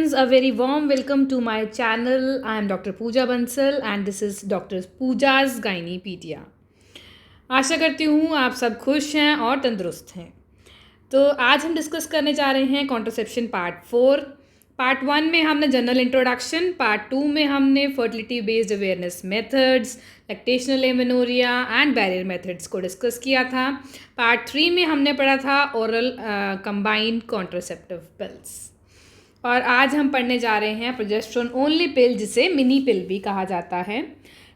friends, a very warm welcome to my channel. I am Dr. Pooja Bansal and this is Dr. Pooja's Gynepedia. आशा करती हूँ आप सब खुश हैं और तंदुरुस्त हैं। तो आज हम डिस्कस करने जा रहे हैं कॉन्ट्रासेप्शन पार्ट 4। पार्ट 1 में हमने जनरल इंट्रोडक्शन, पार्ट 2 में हमने fertility based awareness methods, lactational amenorrhea and barrier methods को डिस्कस किया था। पार्ट 3 में हमने पढ़ा था ओरल कंबाइंड कॉन्ट्रासेप्टिव पिल्स। और आज हम पढ़ने जा रहे हैं प्रोजेस्टेरोन ओनली पिल, जिसे मिनी पिल भी कहा जाता है।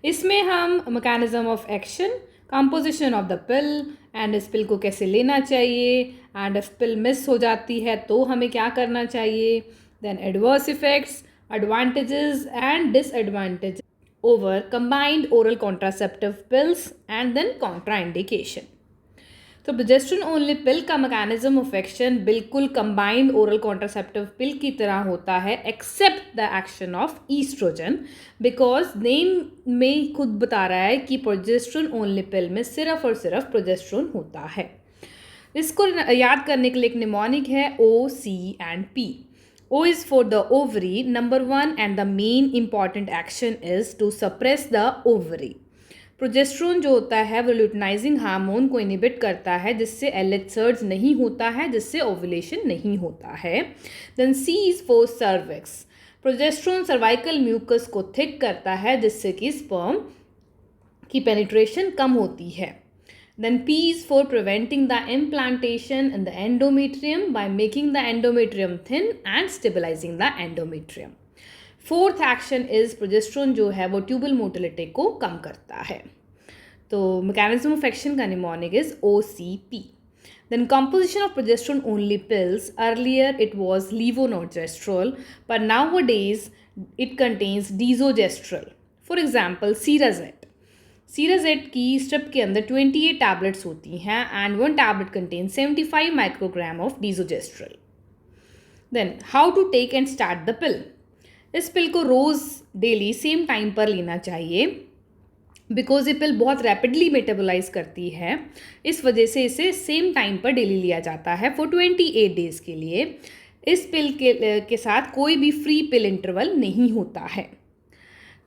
इसमें हम mechanism of action, composition of the pill and इस पिल को कैसे लेना चाहिए, एंड इफ पिल मिस हो जाती है तो हमें क्या करना चाहिए, then adverse effects, advantages and disadvantages over combined oral contraceptive pills and then contraindication. तो प्रोजेस्टेरोन ओनली पिल का मैकेनिज्म ऑफ एक्शन बिल्कुल कंबाइंड ओरल कॉन्ट्रासेप्टिव पिल की तरह होता है, except the action of estrogen, because name में खुद बता रहा है कि प्रोजेस्टेरोन ओनली पिल में सिर्फ और सिर्फ प्रोजेस्टेरोन होता है। इसको याद करने के लिए एक निमोनिक है O, C and P. O is for the ovary, number 1, and the main important action is to suppress the ovary. Progesterone जो होता है वो ल्यूटिनाइजिंग हार्मोन को इनिबिट करता है, जिससे LH सर्ज नहीं होता है, जिससे ओवुलेशन नहीं होता है। Then C is for cervix. Progesterone cervical mucus को थिक करता है, जिससे कि स्पर्म की पेनिट्रेशन कम होती है। Then P is for preventing the implantation in the endometrium by making the endometrium thin and stabilizing the endometrium. Fourth action is progesterone जो है वो ट्यूबल मोटिलिटी को कम करता है। तो मैकेनिज्म ऑफ एक्शन का mnemonic is OCP. Then composition of progesterone only pills, earlier it was levonorgestrel, पर nowadays it contains desogestrel. For example Cerazette की स्ट्रिप के अंदर 28 टैबलेट्स होती हैं and 1 tablet contains 75 microgram of desogestrel. Then how to take and start the pill. इस pill को रोज़ daily same time पर लेना चाहिए, बिकॉज ये पिल बहुत रैपिडली मेटाबोलाइज करती है। इस वजह से इसे सेम टाइम पर डेली लिया जाता है फॉर 28 डेज के लिए। इस पिल के साथ कोई भी फ्री पिल इंटरवल नहीं होता है।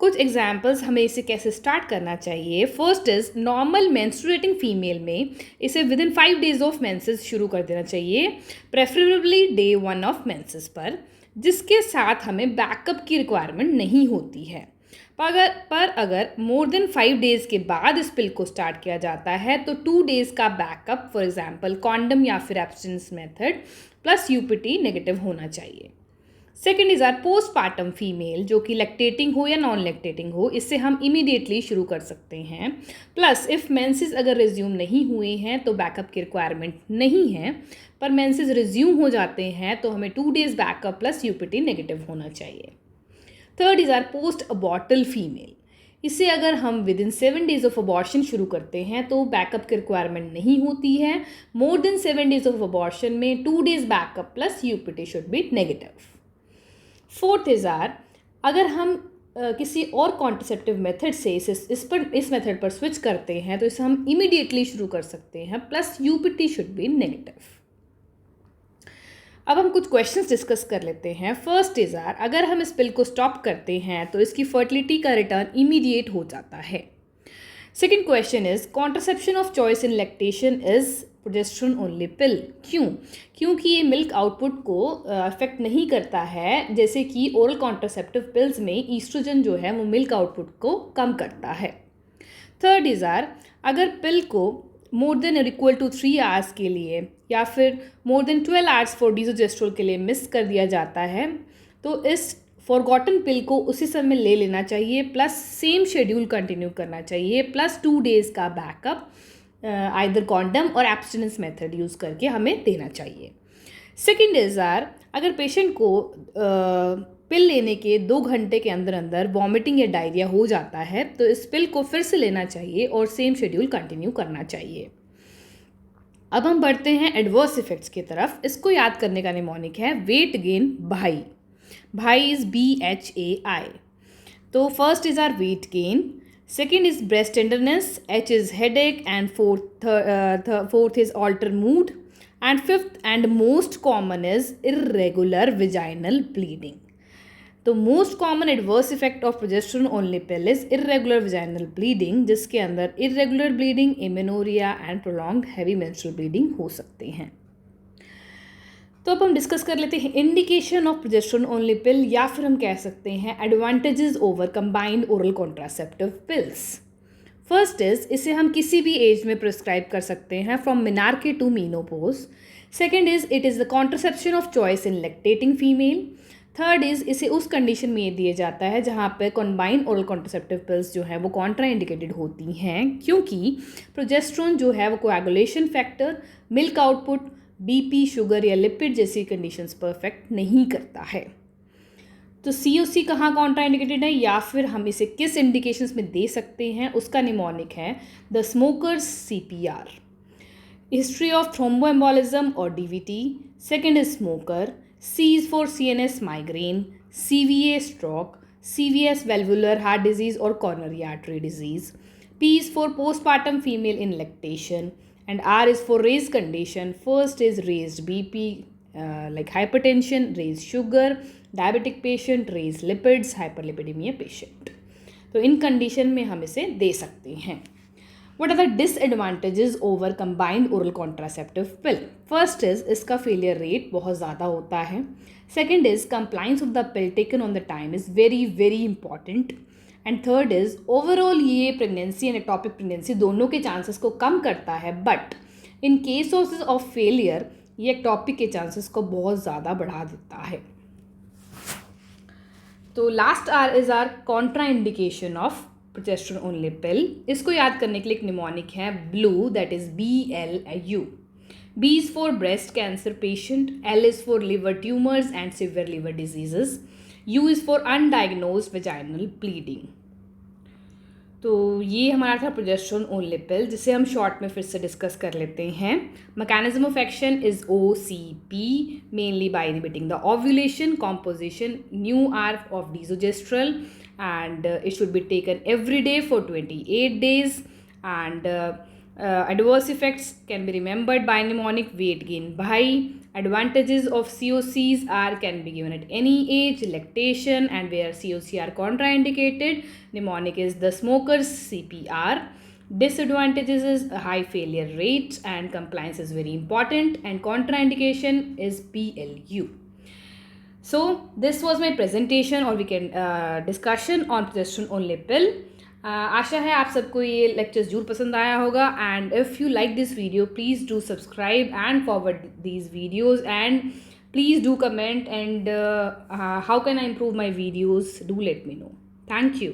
कुछ एग्जाम्पल्स हमें इसे कैसे स्टार्ट करना चाहिए। First is normal menstruating female में इसे with in 5 days of menses शुरू कर देना चाहिए, प्रेफरेबली डे 1 ऑफ मेंसेस पर, जिसके साथ हमें बैकअप की रिक्वायरमेंट नहीं होती है। पर अगर मोर देन 5 डेज़ के बाद इस पिल को स्टार्ट किया जाता है तो 2 डेज़ का बैकअप, फॉर एग्जांपल कॉन्डम या फिर abstinence method plus UPT negative होना चाहिए। Second is are postpartum female, जो कि लैक्टेटिंग हो या नॉन लैक्टेटिंग हो, इससे हम इमीडिएटली शुरू कर सकते हैं। प्लस इफ़ मेंसेस अगर रिज्यूम नहीं हुए हैं तो बैकअप की रिक्वायरमेंट नहीं है, पर मेंसेस रिज्यूम हो जाते हैं तो हमें 2 days backup plus UPT negative होना चाहिए। Third is are post abortal female. इसे अगर हम within 7 days of abortion शुरू करते हैं तो बैकअप की रिक्वायरमेंट नहीं होती है। More than 7 days of abortion में 2 days backup plus UPT should be negative. Fourth is are अगर हम किसी और कॉन्ट्रासेप्टिव मेथड से इस मेथड पर स्विच करते हैं तो इसे हम इमीडिएटली शुरू कर सकते हैं, plus UPT should be negative. अब हम कुछ क्वेश्चंस डिस्कस कर लेते हैं। फर्स्ट इज आर अगर हम इस पिल को स्टॉप करते हैं तो इसकी फर्टिलिटी का रिटर्न इमीडिएट हो जाता है। Second question is contraception of choice in lactation is progesterone only pill. क्योंकि ये मिल्क आउटपुट को अफेक्ट नहीं करता है, जैसे कि ओरल कॉन्ट्रासेप्टिव पिल्स में ईस्ट्रोजन जो है वो मिल्क आउटपुट को कम करता है। थर्ड इज आर अगर पिल को मोर देन और इक्वल टू 3 आवर्स के लिए या फिर मोर देन 12 आवर्स फॉर डीजोजेस्ट्रोल के लिए मिस कर दिया जाता है तो इस फॉरगॉटन पिल को उसी समय ले लेना चाहिए, प्लस सेम शेड्यूल कंटिन्यू करना चाहिए, प्लस 2 डेज़ का बैकअप आइदर कॉन्डम और एब्स्टिनेंस मेथड यूज़ करके हमें देना चाहिए। सेकेंड इज आर अगर पेशेंट को पिल लेने के 2 घंटे के अंदर अंदर वॉमिटिंग या डायरिया हो जाता है तो इस पिल को फिर से लेना चाहिए और सेम शेड्यूल कंटिन्यू करना चाहिए। अब हम बढ़ते हैं एडवर्स इफेक्ट्स की तरफ। इसको याद करने का निमोनिक है वेट गेन भाई इज BHAI। तो first is are weight gain, second is breast tenderness, H is headache and fourth is alter mood, and fifth and most common is irregular vaginal bleeding. तो most common adverse effect of progesterone only pill is irregular vaginal bleeding, जिसके अंदर irregular bleeding, amenorrhoea and prolonged heavy menstrual bleeding हो सकते हैं। तो अब हम discuss कर लेते हैं इंडिकेशन ऑफ प्रोजेस्टेरोन ओनली पिल, या फिर हम कह सकते हैं advantages over combined oral contraceptive pills. First is, इसे हम किसी भी एज में प्रिस्क्राइब कर सकते हैं from menarche to menopause. Second is, it is the contraception of choice in lactating female. Third is, इसे उस कंडीशन में ये दिया जाता है जहाँ पर कॉम्बाइंड ओरल कॉन्ट्रासेप्टिव पिल्स जो है वो कॉन्ट्रा इंडिकेटेड होती हैं, क्योंकि प्रोजेस्टेरोन जो है वो coagulation factor, milk output, BP, sugar या लिपिड जैसी कंडीशंस पर इफेक्ट नहीं करता है। तो सीओसी कहाँ कॉन्ट्रा इंडिकेटेड है, या फिर हम इसे किस इंडिकेशंस में दे सकते हैं, उसका निमोनिक है the smokers CPR। History of thromboembolism और DVT। Second is smoker. C is for CNS migraine, CVA stroke, CVS valvular heart disease or coronary artery disease. P is for postpartum female in lactation, and R is for raised condition. First is raised BP, like hypertension, raised sugar, diabetic patient, raised lipids, hyperlipidemia patient. तो इन condition में हम इसे दे सकते हैं। What are the disadvantages over combined oral contraceptive pill? First is, इसका failure rate बहुत ज़्यादा होता है। Second is, compliance of the pill taken on the time is very very important. And third is, overall ये pregnancy and ectopic pregnancy दोनों के chances को कम करता है, but in cases of failure ये ectopic के chances को बहुत ज़्यादा बढ़ा देता है। तो last is are contraindication of progesterone only pill. इसको याद करने के लिए एक निमोनिक है blue, that is BLU। B is for breast cancer patient, L is for liver tumors and severe liver diseases, U is for undiagnosed vaginal bleeding। तो ये हमारा था प्रोजेस्टेरोन ओनली पिल, जिसे हम शॉर्ट में फिर से डिस्कस कर लेते हैं। Mechanism of action is OCP, mainly by inhibiting the ovulation, composition new are of desogestrel, and it should be taken every day for 28 days, and adverse effects can be remembered by mnemonic: weight gain by. Advantages of COCs are can be given at any age, lactation, and where COC are contraindicated, mnemonic is the smokers CPR. Disadvantages is a high failure rate and compliance is very important, and contraindication is BLU. So this was my presentation or we can discussion on progesterone only pill. आशा है आप सबको ये lectures जरूर पसंद आया होगा, and if you like this video please do subscribe and forward these videos, and please do comment, and how can I improve my videos, do let me know. Thank you.